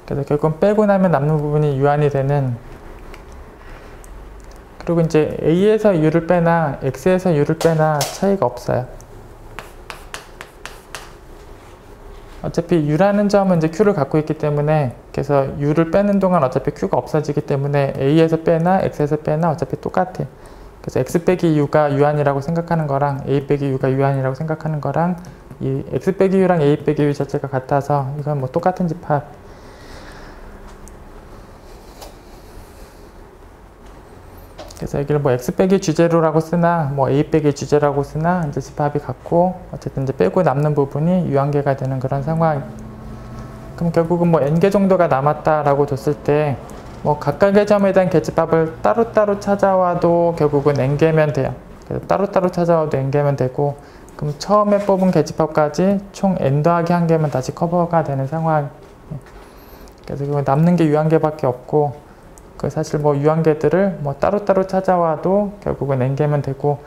S1: 그래서 결국은 빼고 나면 남는 부분이 유한이 되는. 그리고 이제 A에서 U를 빼나 X에서 U를 빼나 차이가 없어요. 어차피 U라는 점은 이제 Q를 갖고 있기 때문에, 그래서 U를 빼는 동안 어차피 Q가 없어지기 때문에 A에서 빼나 X에서 빼나 어차피 똑같아. 그래서 X 빼기 U가 유한이라고 생각하는 거랑 A 빼기 U가 유한이라고 생각하는 거랑 이 X 빼기 U랑 A 빼기 U 자체가 같아서 이건 뭐 똑같은 집합. 그래서 여기를 뭐 X 빼기 G제로라고 쓰나 뭐 A 빼기 G제라고 쓰나 이제 집합이 같고, 어쨌든 이제 빼고 남는 부분이 유한계가 되는 그런 상황. 그럼 결국은 뭐 N개 정도가 남았다라고 뒀을 때 뭐 각각의 점에 대한 계집합을 따로따로 찾아와도 결국은 N개면 돼요. 그래서 따로따로 찾아와도 N개면 되고, 그럼 처음에 뽑은 계집합까지 총 N 더하기 1개면 다시 커버가 되는 상황. 그래서 남는 게 유한계밖에 없고, 그 사실 뭐 유한계들을 뭐 따로따로 찾아와도 결국은 N개면 되고,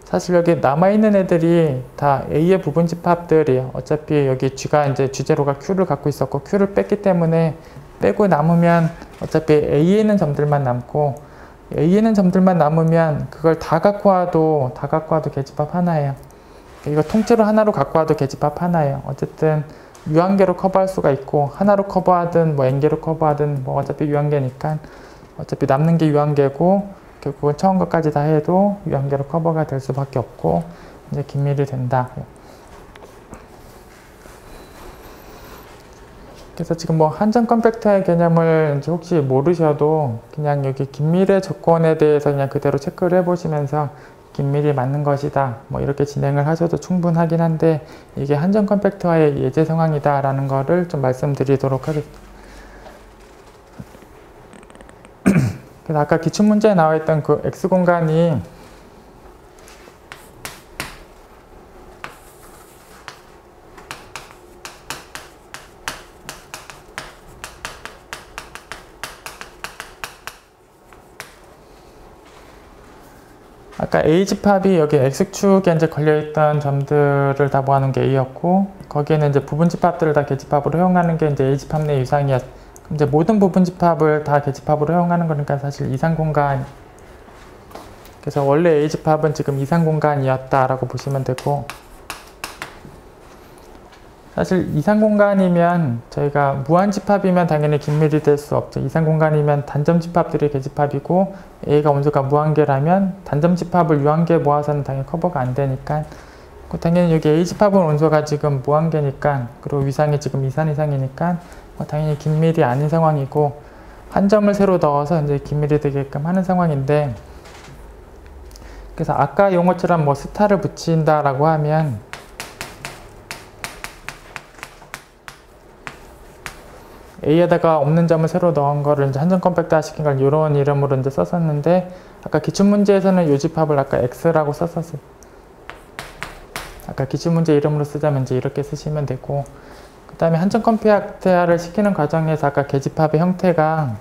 S1: 사실 여기 남아있는 애들이 다 A의 부분집합들이에요. 어차피 여기 G가 이제 G제로가 Q를 갖고 있었고, Q를 뺐기 때문에 빼고 남으면 어차피 A에 있는 점들만 남고, A에 있는 점들만 남으면 그걸 다 갖고 와도 계집합 하나예요. 이거 통째로 하나로 갖고 와도 계집합 하나예요. 어쨌든 유한계로 커버할 수가 있고, 하나로 커버하든 뭐 N개로 커버하든 뭐 어차피 유한계니까 어차피 남는 게 유한계고, 결국은 처음 것까지 다 해도 유한계로 커버가 될 수밖에 없고 이제 긴밀이 된다. 그래서 지금 뭐 한정 컴팩터의 개념을 이제 혹시 모르셔도 그냥 여기 긴밀의 조건에 대해서 그냥 그대로 체크를 해보시면서 긴밀이 맞는 것이다 뭐 이렇게 진행을 하셔도 충분하긴 한데, 이게 한정 컴팩터의 예제 상황이다 라는 거를 좀 말씀드리도록 하겠습니다. 그래서 아까 기출문제에 나와 있던 그 X 공간이 아까 A집합이 여기 X축에 이제 걸려있던 점들을 다 모아놓은 게 A였고, 거기에는 이제 부분집합들을 다 계집합으로 허용하는 게 이제 A집합 내 유상이었. 이제 모든 부분집합을 다 계집합으로 허용하는 거니까 사실 이상공간. 그래서 원래 A집합은 지금 이상공간이었다라고 보시면 되고, 사실 이상공간이면 저희가 무한집합이면 당연히 긴밀이 될 수 없죠. 이상공간이면 단점집합들이 계집합이고, A가 원소가 무한계라면 단점집합을 유한계 모아서는 당연히 커버가 안 되니까, 당연히 여기 A집합은 원소가 지금 무한계니까, 그리고 위상이 지금 이산 이상이니까 당연히 긴밀이 아닌 상황이고, 한 점을 새로 넣어서 이제 긴밀이 되게끔 하는 상황인데, 그래서 아까 용어처럼 뭐 스타를 붙인다라고 하면 A에다가 없는 점을 새로 넣은 거를 이제 한 점 컴팩트화 시킨 걸 이런 이름으로 이제 썼었는데, 아까 기출문제에서는 요집합을 아까 X라고 썼었어요. 아까 기출문제 이름으로 쓰자면 이제 이렇게 쓰시면 되고, 그 다음에 한 점 컴팩트화를 시키는 과정에서 아까 계집합의 형태가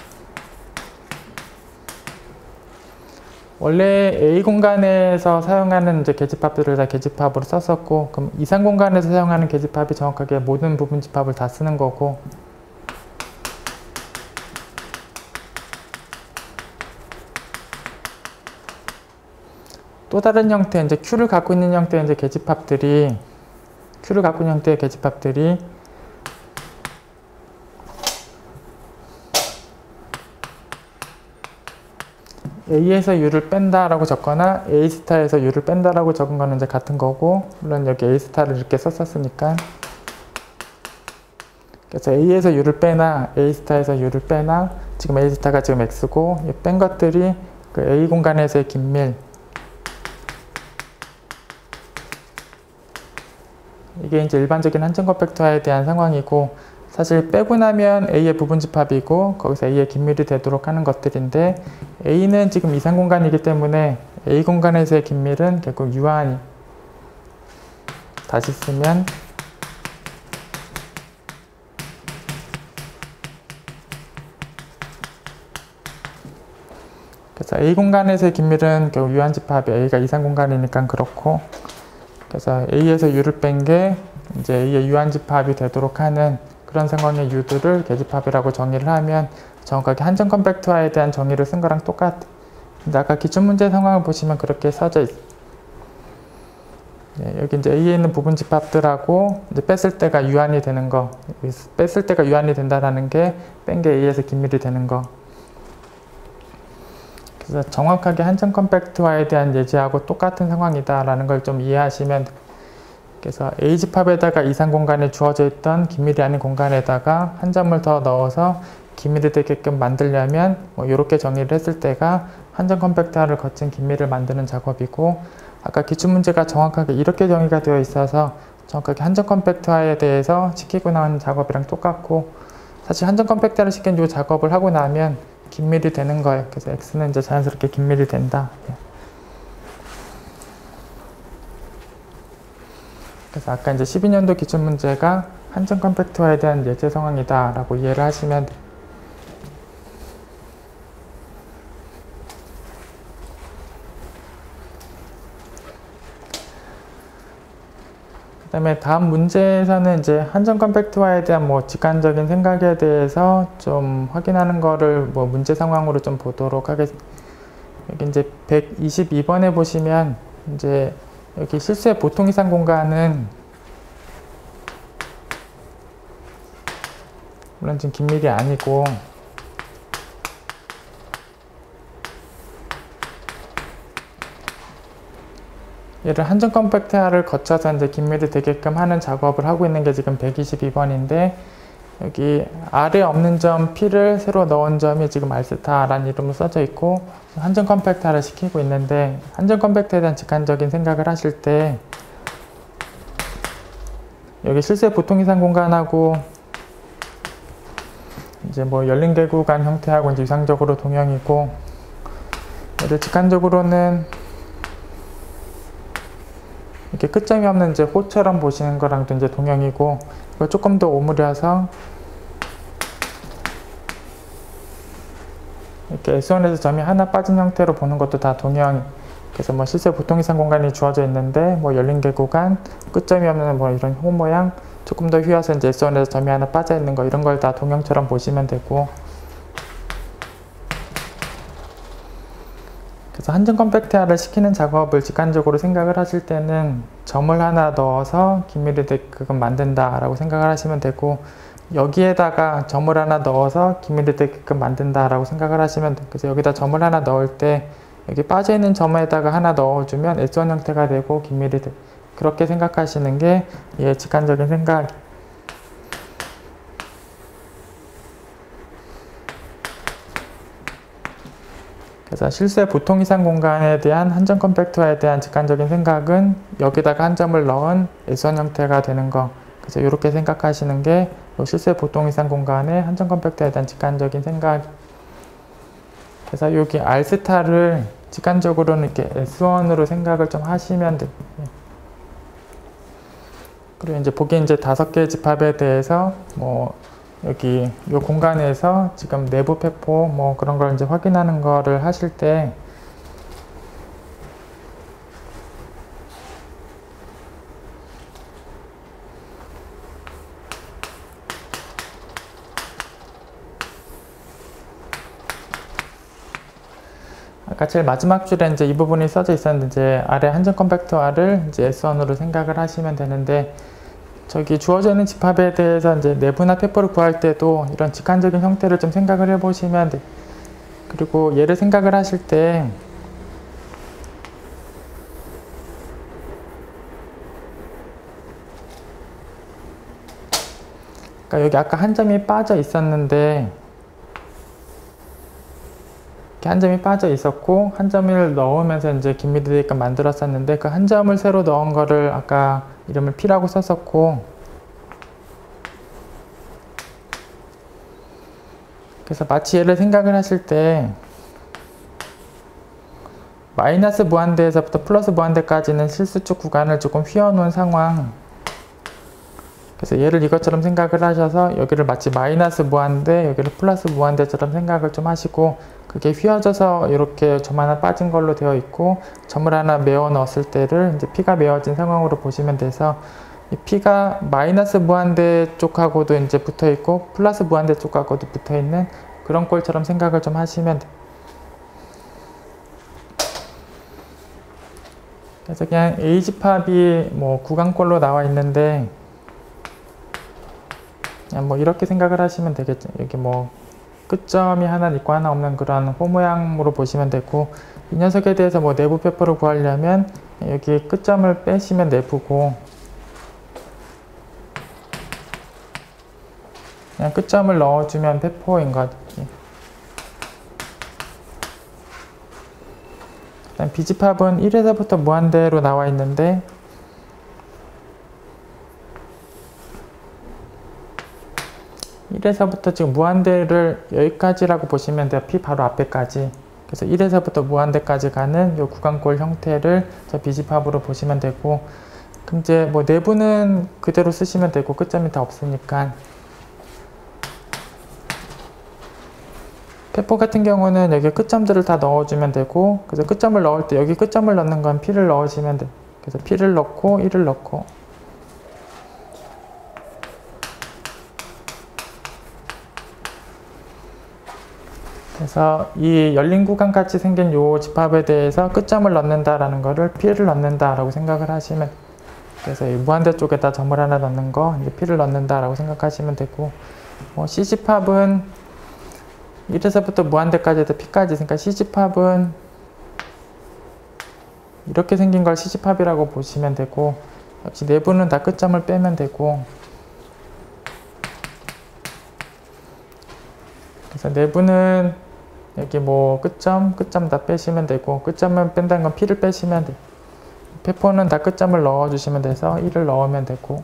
S1: 원래 A 공간에서 사용하는 이제 계집합들을 다 계집합으로 썼었고, 그럼 이상 공간에서 사용하는 계집합이 정확하게 모든 부분 집합을 다 쓰는 거고, 또 다른 형태, 이제 Q를 갖고 있는 형태의 이제 계집합들이, Q를 갖고 있는 형태의 계집합들이 A에서 U를 뺀다라고 적거나 A 스타에서 U를 뺀다라고 적은 거는 이제 같은 거고, 물론 여기 A 스타를 이렇게 썼었으니까, 그래서 A에서 U를 빼나 A 스타에서 U를 빼나, 지금 A 스타가 지금 X고, 이 뺀 것들이 그 A 공간에서의 긴밀, 이게 이제 일반적인 한 점 컴팩트화에 대한 상황이고, 사실 빼고 나면 A의 부분 집합이고 거기서 A의 긴밀이 되도록 하는 것들인데, A는 지금 이상 공간이기 때문에 A 공간에서의 긴밀은 결국 유한히, 다시 쓰면 그래서 A 공간에서의 긴밀은 결국 유한 집합이 A가 이상 공간이니까 그렇고, 그래서 A에서 U를 뺀 게 이제 A의 유한 집합이 되도록 하는 그런 상황의 U들을 계집합이라고 정의를 하면 정확하게 한 점 컴팩트화에 대한 정의를 쓴 거랑 똑같아. 근데 아까 기출문제 상황을 보시면 그렇게 써져 있어. 네, 여기 이제 A에 있는 부분 집합들하고 이제 뺐을 때가 유한이 되는 거, 뺐을 때가 유한이 된다라는 게 뺀 게 A에서 긴밀이 되는 거. 그래서 정확하게 한 점 컴팩트화에 대한 예제하고 똑같은 상황이다라는 걸 좀 이해하시면, 그래서 A 집합에다가 이상 공간에 주어져 있던 긴밀이 아닌 공간에다가 한 점을 더 넣어서 긴밀이 되게끔 만들려면 뭐 이렇게 정의를 했을 때가 한 점 컴팩트화를 거친 긴밀을 만드는 작업이고, 아까 기출문제가 정확하게 이렇게 정의가 되어 있어서 정확하게 한 점 컴팩트화에 대해서 시키고 나온 작업이랑 똑같고, 사실 한 점 컴팩트화를 시킨 이 작업을 하고 나면 긴밀이 되는 거예요. 그래서 X는 이제 자연스럽게 긴밀이 된다. 그래서 아까 이제 12년도 기출문제가 한 점 컴팩트화에 대한 예제 상황이다 라고 이해를 하시면 돼요. 그 다음에 다음 문제에서는 이제 한 점 컴팩트화에 대한 뭐 직관적인 생각에 대해서 좀 확인하는 거를 뭐 문제 상황으로 좀 보도록 하겠습니다. 여기 이제 122번에 보시면 이제 여기 실수의 보통 이상 공간은 물론 지금 긴밀이 아니고 얘를 한 점 컴팩트화를 거쳐서 이제 긴밀이 되게끔 하는 작업을 하고 있는 게 지금 122번인데, 여기 R에 없는 점 P를 새로 넣은 점이 지금 R스타라는 이름으로 써져 있고 한 점 컴팩트화를 시키고 있는데, 한 점 컴팩트에 대한 직관적인 생각을 하실 때 여기 실수의 보통 이상 공간하고 이제 뭐 열린 개구간 형태하고 이제 유상적으로 동형이고, 얘를 직관적으로는 이렇게 끝점이 없는 이제 호처럼 보시는 거랑도 이제 동형이고, 이걸 조금 더 오므려서 이렇게 S1에서 점이 하나 빠진 형태로 보는 것도 다 동형. 그래서 뭐 실제 보통 이상 공간이 주어져 있는데 뭐 열린 개구간, 끝점이 없는 뭐 이런 호 모양, 조금 더 휘어서 이제 S1에서 점이 하나 빠져 있는 거, 이런 걸 다 동형처럼 보시면 되고, 그래서 한 점 컴팩트화를 시키는 작업을 직관적으로 생각을 하실 때는 점을 하나 넣어서 긴밀이 되게끔 만든다라고 생각을 하시면 되고, 여기에다가 점을 하나 넣어서 긴밀이 되게끔 만든다라고 생각을 하시면 돼요. 그래서 여기다 점을 하나 넣을 때 여기 빠져있는 점에다가 하나 넣어주면 S1 형태가 되고 긴밀이 돼. 그렇게 생각하시는 게 직관적인 생각. 그래서 실수의 보통 이상 공간에 대한 한점 컴팩터에 대한 직관적인 생각은 여기다가 한 점을 넣은 S1 형태가 되는 거. 그래서 이렇게 생각하시는 게 실수의 보통 이상 공간의 한점 컴팩터에 대한 직관적인 생각. 그래서 여기 R스타를 직관적으로는 이렇게 S1으로 생각을 좀 하시면 돼요. 그리고 이제 보기 이제 5개의 집합에 대해서 뭐 여기 이 공간에서 지금 내부 폐포 뭐 그런 걸 이제 확인하는 거를 하실 때 아까 제일 마지막 줄에 이제 이 부분이 써져 있었는데 이제 아래 한점 컴팩터를 이제 S1으로 생각을 하시면 되는데 저기 주어져 있는 집합에 대해서 이제 내부나 폐포를 구할 때도 이런 직관적인 형태를 좀 생각을 해 보시면 돼. 그리고 얘를 생각을 하실 때 그러니까 여기 아까 한 점이 빠져 있었는데 이렇게 한 점이 빠져 있었고 한 점을 넣으면서 이제 긴밀도 대입값 만들었었는데 그 한 점을 새로 넣은 거를 아까 이름을 P라고 썼었고 그래서 마치 얘를 생각을 하실 때 마이너스 무한대에서부터 플러스 무한대까지는 실수축 구간을 조금 휘어놓은 상황. 그래서 얘를 이것처럼 생각을 하셔서 여기를 마치 마이너스 무한대, 여기를 플러스 무한대처럼 생각을 좀 하시고 그게 휘어져서 이렇게 점 하나 빠진 걸로 되어 있고 점을 하나 메워 넣었을 때를 이제 P가 메워진 상황으로 보시면 돼서 이 P가 마이너스 무한대 쪽하고도 이제 붙어 있고 플러스 무한대 쪽하고도 붙어 있는 그런 꼴처럼 생각을 좀 하시면 돼요. 그래서 그냥 A집합이 뭐 구간꼴로 나와 있는데 그냥 뭐 이렇게 생각을 하시면 되겠죠. 여기 뭐 끝점이 하나 있고 하나 없는 그런 호 모양으로 보시면 되고 이 녀석에 대해서 뭐 내부 폐포를 구하려면 여기 끝점을 빼시면 내부고 그냥 끝점을 넣어주면 폐포인 것. 일단 B집합은 1에서부터 무한대로 나와 있는데 (1에서부터) 지금 무한대를 여기까지라고 보시면 돼요. P 바로 앞에까지. 그래서 1에서부터 무한대까지 가는 이 구간꼴 형태를 저 B집합으로 보시면 되고 그럼 이제 뭐 내부는 그대로 쓰시면 되고 끝점이 다 없으니까 폐포 같은 경우는 여기 끝점들을 다 넣어주면 되고 그래서 끝점을 넣을 때 여기 끝점을 넣는 건 P를 넣으시면 돼요. 그래서 P를 넣고 1을 넣고 그래서 이 열린 구간 같이 생긴 요 집합에 대해서 끝점을 넣는다라는 거를 P를 넣는다라고 생각을 하시면 그래서 이 무한대 쪽에다 점을 하나 넣는 거 이제 P를 넣는다라고 생각하시면 되고 C집합은 1에서부터 무한대까지 해서 P까지 있으니까 C집합은 이렇게 생긴 걸 C집합이라고 보시면 되고 역시 내부는 다 끝점을 빼면 되고 그래서 내부는 여기 뭐 끝점 다 빼시면 되고 끝점을 뺀다는 건 P를 빼시면 돼요. 폐포는 다 끝점을 넣어주시면 돼서 1을 넣으면 되고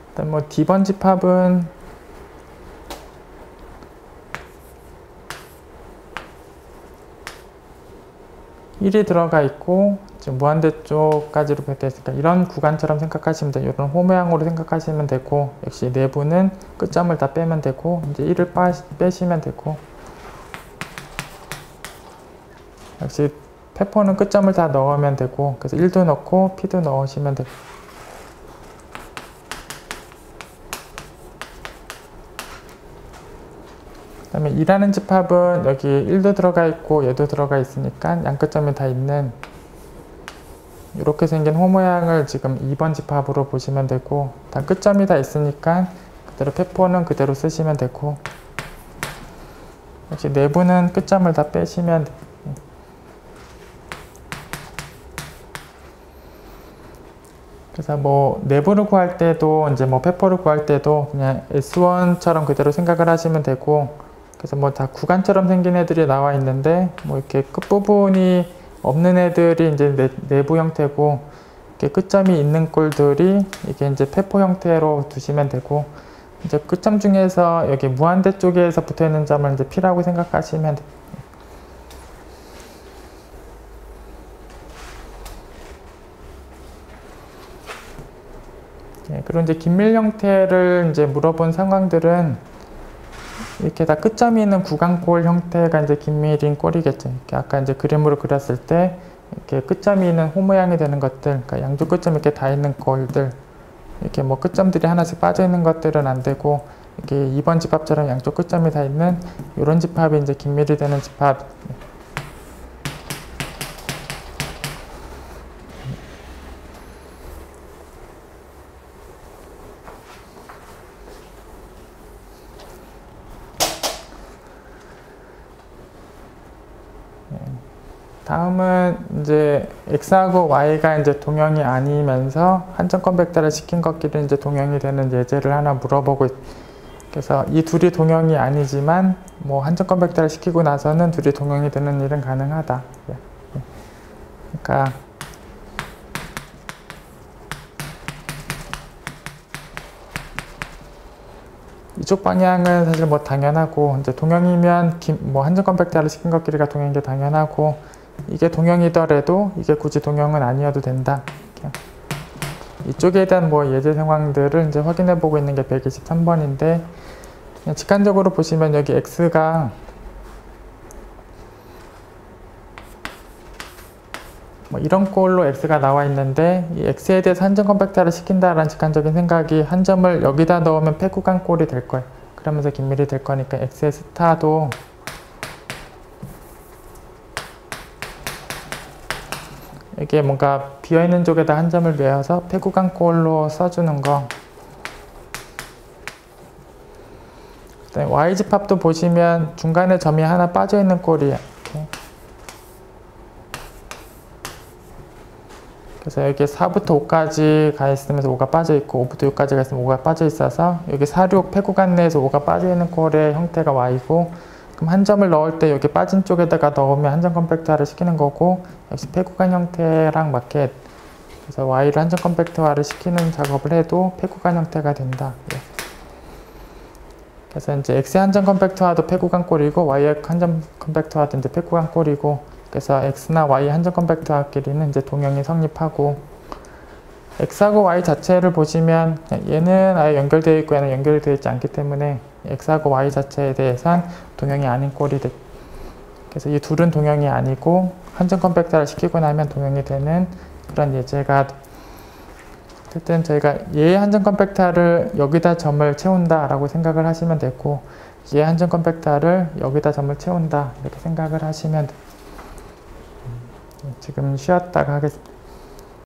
S1: 일단 뭐 D번 집합은 (1이) 들어가 있고 지금 무한대 쪽까지로 되어 있으니까 이런 구간처럼 생각하시면 돼요. 이런 호 모양으로 생각하시면 되고 역시 내부는 끝점을 다 빼면 되고 이제 1을 빼시면 되고 역시 폐포는 끝점을 다 넣으면 되고 그래서 1도 넣고 P도 넣으시면 되고 그 다음에 2라는 집합은 여기 1도 들어가 있고 얘도 들어가 있으니까 양끝점이 다 있는 이렇게 생긴 호 모양을 지금 2번 집합으로 보시면 되고 다 끝점이 다 있으니까 그대로 폐포는 그대로 쓰시면 되고 역시 내부는 끝점을 다 빼시면 돼요. 그래서 뭐 내부를 구할 때도 이제 뭐 페퍼를 구할 때도 그냥 S1처럼 그대로 생각을 하시면 되고, 그래서 뭐 다 구간처럼 생긴 애들이 나와 있는데 뭐 이렇게 끝부분이 없는 애들이 이제 내부 형태고, 이렇게 끝점이 있는 꼴들이 이게 이제 페퍼 형태로 두시면 되고, 이제 끝점 중에서 여기 무한대 쪽에서 붙어 있는 점을 이제 P라고 생각하시면 됩니다. 그리고 이제 긴밀 형태를 이제 물어본 상황들은 이렇게 다 끝점이 있는 구간꼴 형태가 이제 긴밀인 꼴이겠죠. 이렇게 아까 이제 그림으로 그렸을 때 이렇게 끝점이 있는 호 모양이 되는 것들, 그러니까 양쪽 끝점 이렇게 다 있는 꼴들, 이렇게 뭐 끝점들이 하나씩 빠져 있는 것들은 안 되고, 이렇게 2번 집합처럼 양쪽 끝점이 다 있는 이런 집합이 이제 긴밀이 되는 집합. 다음은 이제 x하고 y가 이제 동형이 아니면서 한정권 벡터를 시킨 것끼리 이제 동형이 되는 예제를 하나 물어보고, 그래서 이 둘이 동형이 아니지만 뭐 한정권 벡터를 시키고 나서는 둘이 동형이 되는 일은 가능하다. 그러니까 이쪽 방향은 사실 뭐 당연하고, 이제 동형이면 뭐 한정권 벡터를 시킨 것끼리가 동형인 게 당연하고, 이게 동형이더라도 이게 굳이 동형은 아니어도 된다. 이쪽에 대한 뭐 예제 상황들을 이제 확인해 보고 있는 게 123번인데, 그냥 직관적으로 보시면 여기 x가 뭐 이런 꼴로 x가 나와 있는데, 이 x에 대해서 한정권 벡터를 시킨다라는 직관적인 생각이 한 점을 여기다 넣으면 폐구간 꼴이 될 거예요. 그러면서 긴밀이 될 거니까 x의 스타도 이게 뭔가 비어있는 쪽에다 한 점을 외워서 폐구간 꼴로 써주는 거. y집합도 보시면 중간에 점이 하나 빠져있는 꼴이에요. 이렇게. 그래서 여기 4부터 5까지 가 있으면서 5가 빠져있고, 5부터 6까지 가 있으면 5가 빠져있어서 여기 4, 6 폐구간 내에서 5가 빠져있는 꼴의 형태가 y고, 그럼 한 점을 넣을 때 여기 빠진 쪽에다가 넣으면 한정권 벡터화를 시키는 거고, 역시 폐구간 형태랑 맞게 그래서 y를 한정권 벡터화를 시키는 작업을 해도 폐구간 형태가 된다. 그래서 이제 x의 한정권 벡터화도 폐구간 꼴이고 y의 한정권 벡터화도 이제 폐구간 꼴이고, 그래서 x나 y 한정권 벡터화끼리는 이제 동형이 성립하고, x하고 y 자체를 보시면 얘는 아예 연결되어 있고 얘는 연결되어 있지 않기 때문에 x하고 y 자체에 대해선 동형이 아닌 꼴이 됐. 그래서 이 둘은 동형이 아니고 한정권 벡터를 시키고 나면 동형이 되는 그런 예제가, 어쨌든 저희가 얘의 한정권 벡터를 여기다 점을 채운다 라고 생각을 하시면 되고, 얘의 한정권 벡터를 여기다 점을 채운다 이렇게 생각을 하시면 지금 쉬었다가 하겠습니다.